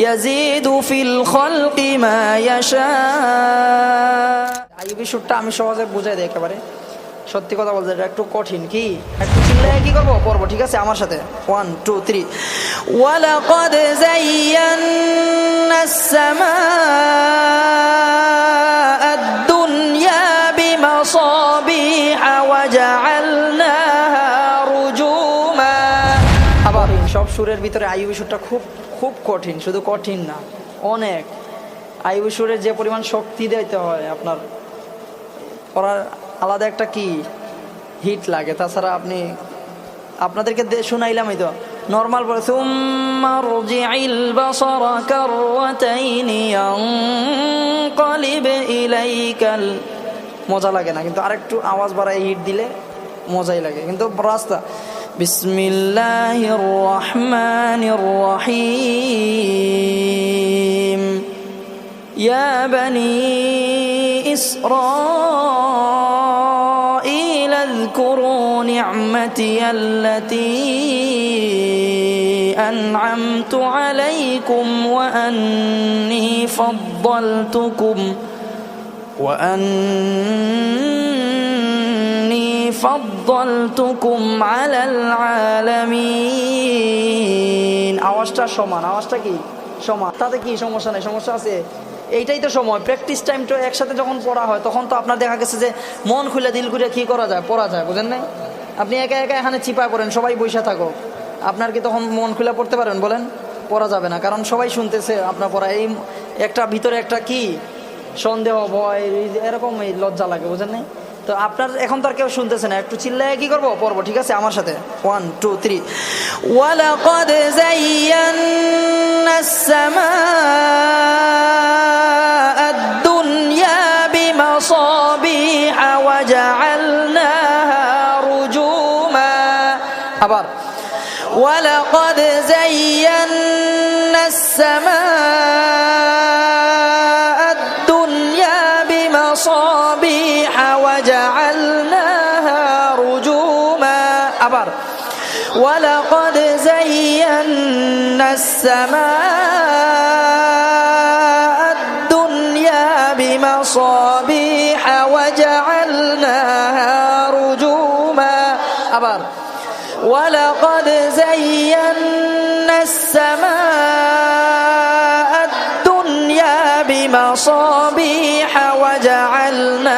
ইয়াজিদু feel খালকি মা ইয়াশা। আইয়ুবী সুরটা আমি সহজে বুঝাই দিই একেবারে। সত্যি কথা বলতে এটা একটু কঠিন, কি একটু চিল্লায় কি করবো পড়বো, ঠিক আছে আমার সাথে 1 2 3। ওয়ালাকাদ যায়্যানাস সামাআদ দুনিয়া বিমাসাবিহা ওয়া জাআলনাহা রুজুমা। আবার সব সুরের ভিতরে আইয়ুবী সুরটা খুব খুব কঠিন, শুধু কঠিন না, অনেক। আইয়ুবী সুরের যে পরিমাণ শক্তি দিতে হয় আপনার পড়ার আলাদা একটা কি হিট লাগে। তাছাড়া আপনি আপনাদেরকে শুনাইলামই তো নর্মাল পড়ে সুম্মা রজি'ল বাসারা কাররাতাইনি ইয়ানকালিব ইলাইকাল, মজা লাগে না, কিন্তু আরেকটু আওয়াজ বাড়ায় হিট দিলে মজাই লাগে। কিন্তু রাস্তা বিসমিল্লাহির রহমানির রহিম ইয়া বনি ইসরাঈল আযকুরু নি'মাতি আল্লাতী আন'আমতু আলাইকুম ওয়া আন্নী ফাদ্দালতুকুম আলাল আলামিন। আওয়াজটা সমান, আওয়াজটা কি সমান, তাতে কি সমস্যা নেই, সমস্যা আছে। এইটাই তো সময়, প্র্যাকটিস টাইমটা একসাথে যখন পড়া হয় তখন তো আপনার দেখা গেছে যে মন খুলে দিল খুলে কি করা যায়, পড়া যায়, বুঝেন নাই? আপনি একা একা এখানে চিপা করেন, সবাই বসে থাকো, আপনার কি তখন মন খুলে পড়তে পারেন? বলেন, পড়া যাবে না, কারণ সবাই শুনতেছে আপনার পড়া। এই একটা ভিতরে একটা কি সন্দেহ, ভয়, এরকম লজ্জা লাগে, বুঝেন নাই? তো আপনার এখন তো আর কেউ শুনতেছে না, একটু চিল্লায় কি করবো পড়বো, ঠিক আছে আমার সাথে 1 2 3। ওয়ালাকাদ যায়্যানাস সামাআদ দুনিয়া বিমাসাবিহা ওয়া জাআলনাহা রুজুমা। আবার ওয়ালাকাদ যায়্যানাস সামাআদ দুনিয়া বিমাসাবিহা ওয়া জাআলনাহা রুজুমা। আবার ওয়ালাকাদ যায়্যানাস সামাআদ দুনিয়া বিমাসাবিহা ওয়া জাআলনাহা রুজুমা। আবার ওয়ালাকাদ যায়্যানাস সামাআদ দুনিয়া বিমাসাবিহা ওয়া জাআলনা